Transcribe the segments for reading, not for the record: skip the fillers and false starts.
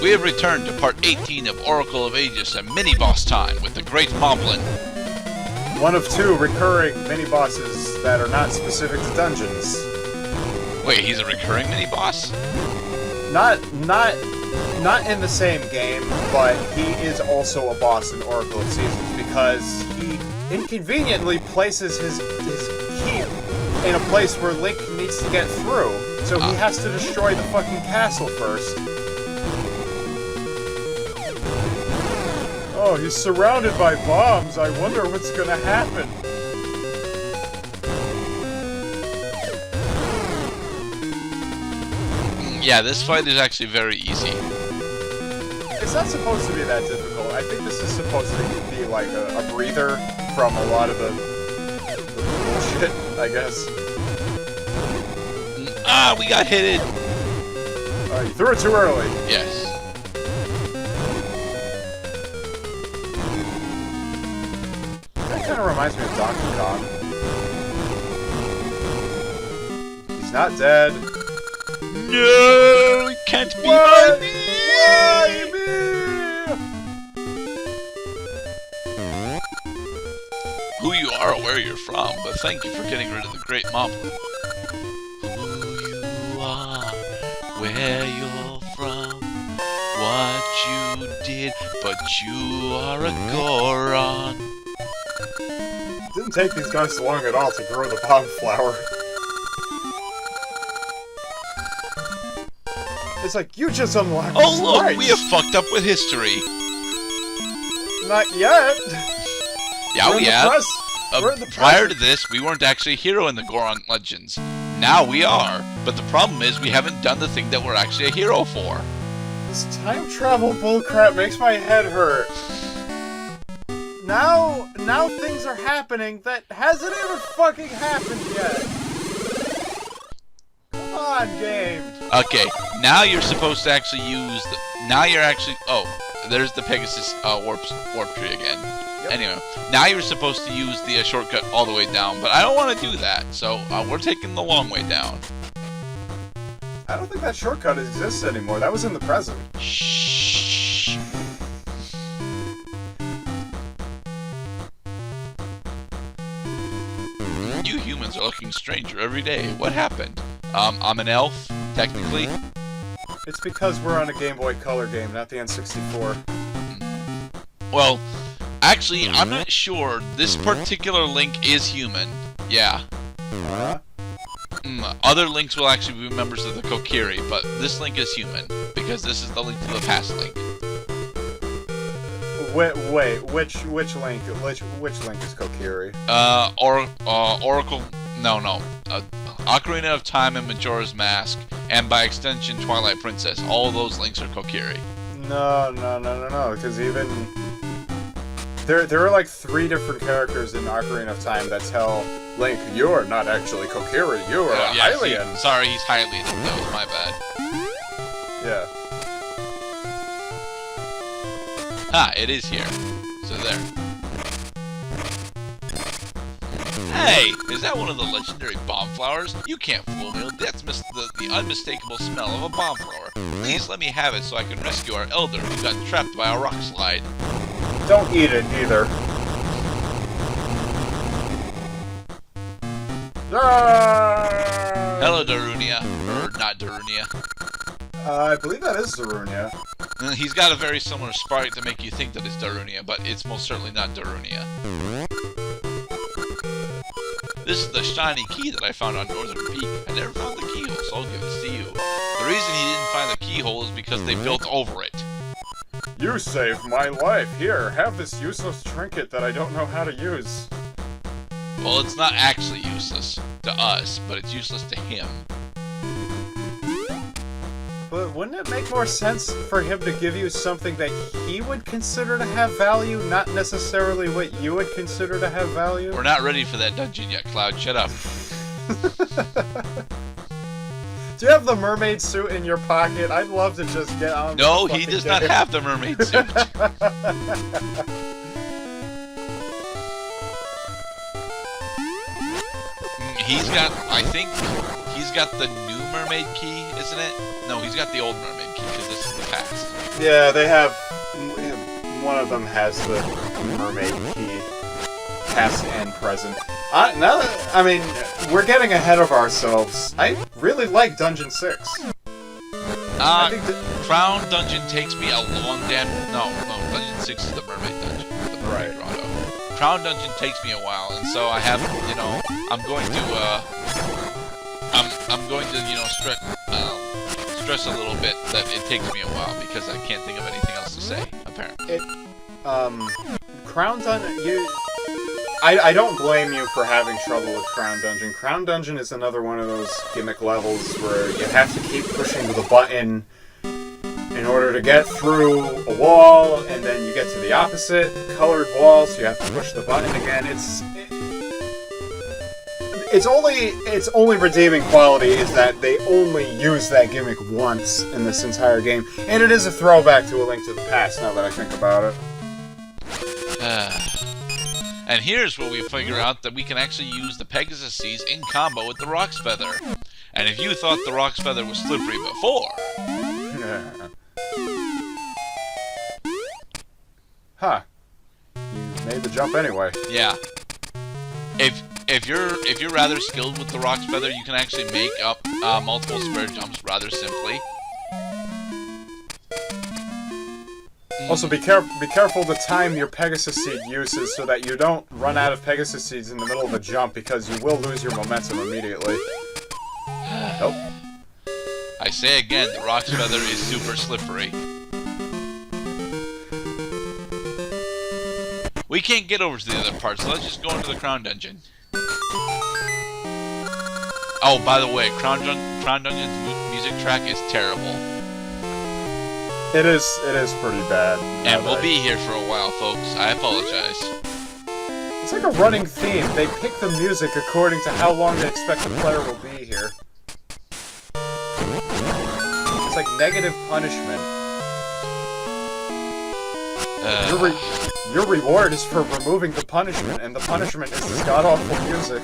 we have returned to part 18 of Oracle of Aegis and mini-boss time with the Great Moblin. One of two recurring mini-bosses that are not specific to dungeons. Wait, he's a recurring mini-boss? Not in the same game, but he is also a boss in Oracle of Seasons because he inconveniently places his key in a place where Link needs to get through, so he has to destroy the fucking castle first. Oh, he's surrounded by bombs. I wonder what's gonna happen. Yeah, this fight is actually very easy. It's not supposed to be that difficult. I think this is supposed to be like a breather from a lot of the bullshit, I guess. Ah, we got hit. You threw it too early. Yes. That kind of reminds me of Donkey Kong. He's not dead. No, it can't be Why? me. Why me? Who you are or where you're from, but thank you for getting rid of the Great Moblin. Who you are, where you're from, what you did, but you are a Goron. It didn't take these guys long at all to grow the bomb flower. It's like, you just unlocked Oh look, sprites. we have fucked up with history. Not yet. Yeah, We're we in the have. press. We're in the Prior to present. this, we weren't actually a hero in the Goron Legends. Now we are, but the problem is we haven't done the thing that we're actually a hero for. This time travel bullcrap makes my head hurt. Now things are happening that hasn't even fucking happened yet. Come on, game. Okay, now you're supposed to actually use the... Now you're actually... Oh, there's the Pegasus warp tree again. Yep. Anyway, now you're supposed to use the shortcut all the way down, but I don't want to do that, so we're taking the long way down. I don't think that shortcut exists anymore. That was in the present. Shh. You humans are looking stranger every day. What happened? I'm an elf, technically. It's because we're on a Game Boy Color game, not the N64. Well, actually, I'm not sure. This particular Link is human. Yeah. Other Links will actually be members of the Kokiri, but this Link is human, because this is the Link to the Past Link. Wait, which Link? Which Link is Kokiri? Oracle... No. Ocarina of Time and Majora's Mask, and by extension, Twilight Princess. All of those Links are Kokiri. No, because even... There are like 3 different characters in Ocarina of Time that tell Link, you're not actually Kokiri, you are a Hylian. Sorry, he's Hylian. That was my bad. Yeah. Ah, it is here. So there. Hey, is that one of the legendary bomb flowers? You can't fool me. That's the unmistakable smell of a bomb flower. Please let me have it so I can rescue our elder who got trapped by a rock slide. Don't eat it either. Hello, Darunia. Or not Darunia. I believe that is Darunia. He's got a very similar sprite to make you think that it's Darunia, but it's most certainly not Darunia. This is the shiny key that I found on Northern Peak. I never found the keyhole, so I'll give this to you. The reason he didn't find the keyhole is because they built over it. You saved my life. Here, have this useless trinket that I don't know how to use. Well, it's not actually useless to us, but it's useless to him. But wouldn't it make more sense for him to give you something that he would consider to have value, not necessarily what you would consider to have value? We're not ready for that dungeon yet, Cloud. Shut up. Do you have the mermaid suit in your pocket? I'd love to just get on. No, he does not have the mermaid suit. He's got, I think, he's got the new mermaid key, isn't it? No, he's got the old mermaid key, because this is the past. Yeah, they have. One of them has the mermaid key, past and present. Now that, I mean, we're getting ahead of ourselves. I really like Dungeon 6. I think Crown Dungeon takes me a long damn... No, Dungeon 6 is the mermaid dungeon. The mermaid grotto. Crown Dungeon takes me a while, and so I have, you know, I'm going to, you know, stress a little bit that it takes me a while, because I can't think of anything else to say, apparently. Crown Dungeon, I don't blame you for having trouble with Crown Dungeon. Crown Dungeon is another one of those gimmick levels where you have to keep pushing the button in order to get through a wall, and then you get to the opposite colored wall, so you have to push the button again. Its only redeeming quality is that they only use that gimmick once in this entire game, and it is a throwback to A Link to the Past, now that I think about it. And here's where we figure out that we can actually use the Pegasus Seeds in combo with the Rock's Feather. And if you thought the Rock's Feather was slippery before... Huh. You made the jump anyway. Yeah. If you're rather skilled with the Rock's Feather, you can actually make up multiple square jumps rather simply. Also, be careful the time your Pegasus Seed uses so that you don't run out of Pegasus Seeds in the middle of a jump, because you will lose your momentum immediately. Nope. I say again, the Rock's Feather is super slippery. We can't get over to the other part, so let's just go into the Crown Dungeon. Oh, by the way, Crown Dungeon's music track is terrible. It is pretty bad. And we'll be here for a while, folks. I apologize. It's like a running theme. They pick the music according to how long they expect the player will be here. It's like negative punishment. Your reward is for removing the punishment, and the punishment is this god-awful music.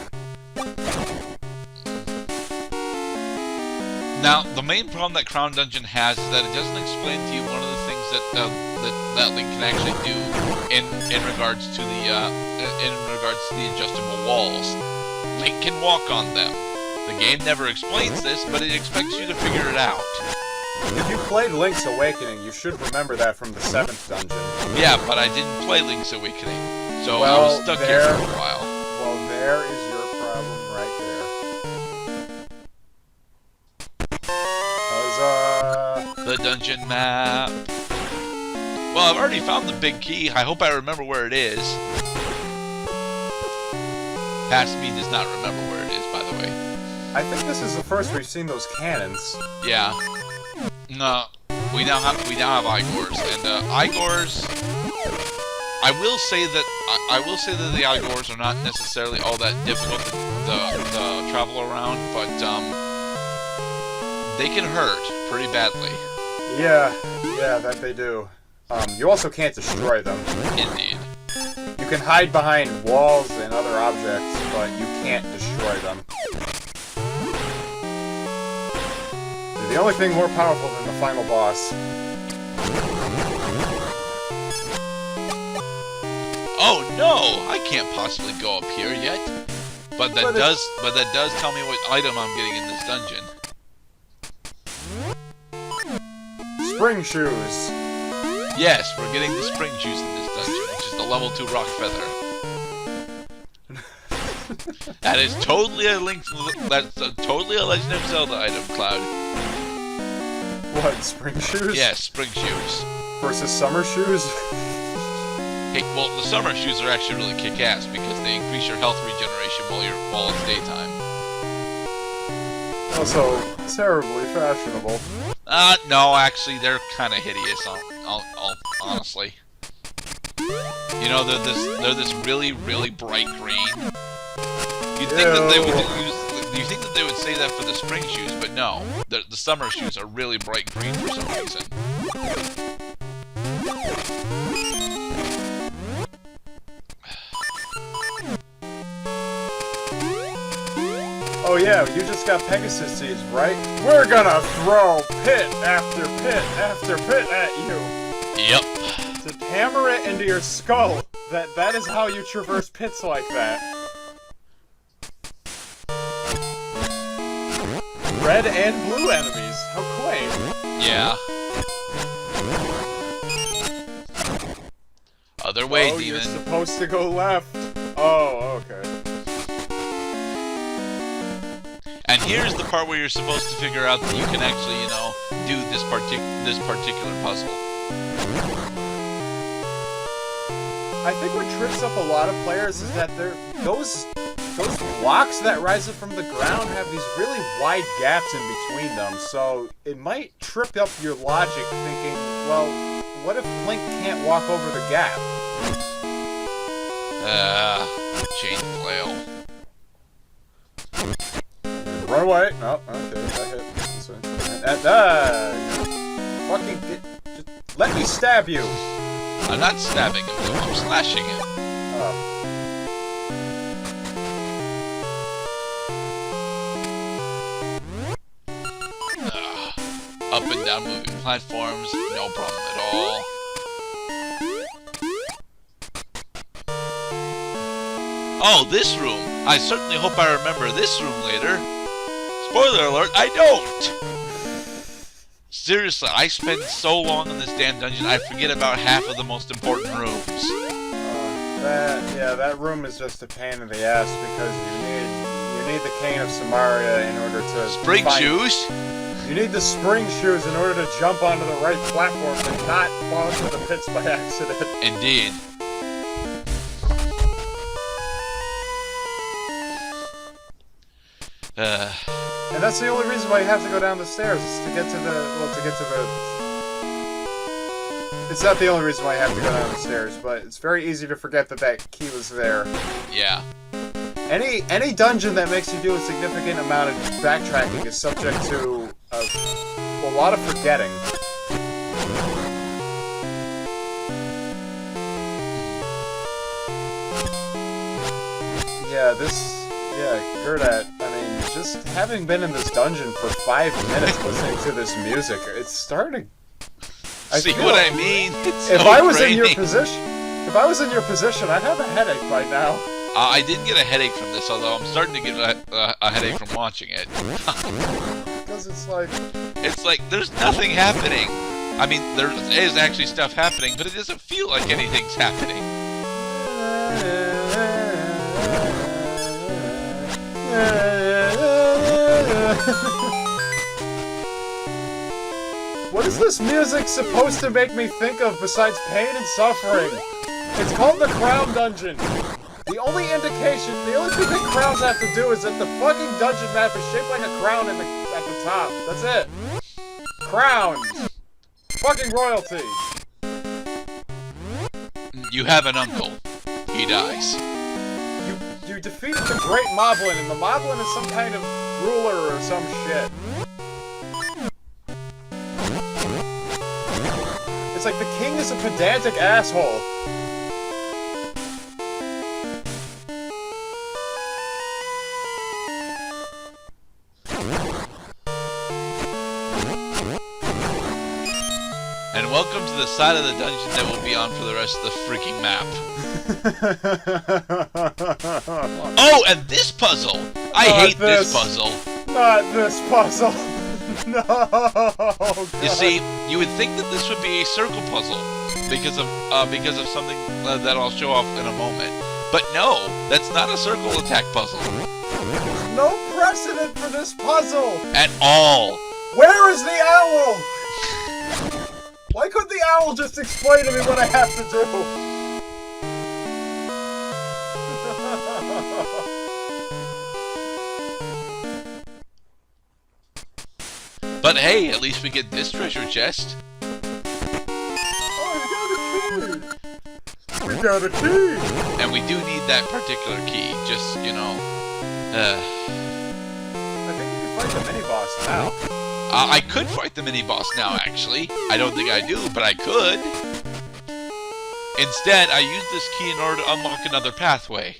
Now, the main problem that Crown Dungeon has is that it doesn't explain to you one of the things that Link can actually do in regards to the adjustable walls. Link can walk on them. The game never explains this, but it expects you to figure it out. If you played Link's Awakening, you should remember that from the 7th dungeon. Yeah, but I didn't play Link's Awakening, so well, I was stuck here for a while. Well, there is your problem right there. The dungeon map. Well, I've already found the big key. I hope I remember where it is. Past me does not remember where it is, by the way. I think this is the first we've seen those cannons. Yeah. No, we now have Igors, and Igors. I will say that the Igors are not necessarily all that difficult to travel around, but they can hurt pretty badly. Yeah, that they do. You also can't destroy them. Indeed. You can hide behind walls and other objects, but you can't destroy them. They're the only thing more powerful than the final boss. Oh no! I can't possibly go up here yet. But that does tell me what item I'm getting in this dungeon. Spring shoes. Yes, we're getting the spring shoes in this dungeon, which is the level 2 Rock Feather. That is totally a totally a Legend of Zelda item, Cloud. What, spring shoes? Yes, spring shoes. Versus summer shoes? Hey, well, the summer shoes are actually really kick-ass because they increase your health regeneration while it's daytime. Also, terribly fashionable. No, actually, they're kind of hideous. Honestly, you know, they're this really, really bright green. You'd think that they would you think that they would say that for the spring shoes, but no, the summer shoes are really bright green for some reason. Oh yeah, you just got Pegasus seeds, right? We're gonna throw pit after pit after pit at you. Yep. To hammer it into your skull. That is how you traverse pits like that. Red and blue enemies. How quaint. Yeah. Other way, oh, demon. You're supposed to go left. Oh, okay. And here's the part where you're supposed to figure out that you can actually, you know, do this particular puzzle. I think what trips up a lot of players is that those blocks that rise up from the ground have these really wide gaps in between them, so it might trip up your logic thinking, well, what if Link can't walk over the gap? Chain flail. Run away. Oh, okay, I hit. This way. Fucking just let me stab you. I'm not stabbing him, though. I'm slashing him. Oh. Up and down moving platforms, no problem at all. Oh, this room. I certainly hope I remember this room later. Spoiler alert, I don't! Seriously, I spend so long in this damn dungeon, I forget about half of the most important rooms. That room is just a pain in the ass because you need the cane of Samaria in order to Spring shoes? You need the spring shoes in order to jump onto the right platform and not fall into the pits by accident. Indeed. And that's the only reason why you have to go down the stairs, is to get to the... It's not the only reason why you have to go down the stairs, but it's very easy to forget that key was there. Yeah. Any dungeon that makes you do a significant amount of backtracking is subject to a lot of forgetting. Yeah, Gerdat, I mean, just having been in this dungeon for 5 minutes listening to this music, it's starting to... See what I mean? It's if so I was in your draining. position, I'd have a headache by now. I didn't get a headache from this, although I'm starting to get a headache from watching it. Because it's like... It's like, there's nothing happening. I mean, there is actually stuff happening, but it doesn't feel like anything's happening. What is this music supposed to make me think of besides pain and suffering? It's called the Crown Dungeon. The only thing that crowns have to do is that the fucking dungeon map is shaped like a crown at the top. That's it. Crowns. Fucking royalty. You have an uncle. He dies. You defeat the Great Moblin, and the Moblin is some kind of ruler or some shit. It's like the king is a pedantic asshole. And welcome to the side of the dungeon that will be on for the rest of the freaking map. Oh, and this puzzle! I hate this puzzle. Not this puzzle. No. God. You see, you would think that this would be a circle puzzle because of something that I'll show off in a moment. But no, that's not a circle attack puzzle. There's no precedent for this puzzle. At all. Where is the owl? Why couldn't the owl just explain to me what I have to do? But hey, at least we get this treasure chest. Oh, we got a key! And we do need that particular key, just, you know. I think you can fight the mini-boss now. I could fight the mini-boss now, actually. I don't think I do, but I could. Instead, I use this key in order to unlock another pathway.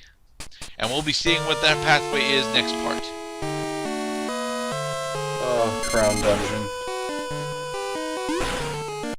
And we'll be seeing what that pathway is next part. Crown Dungeon.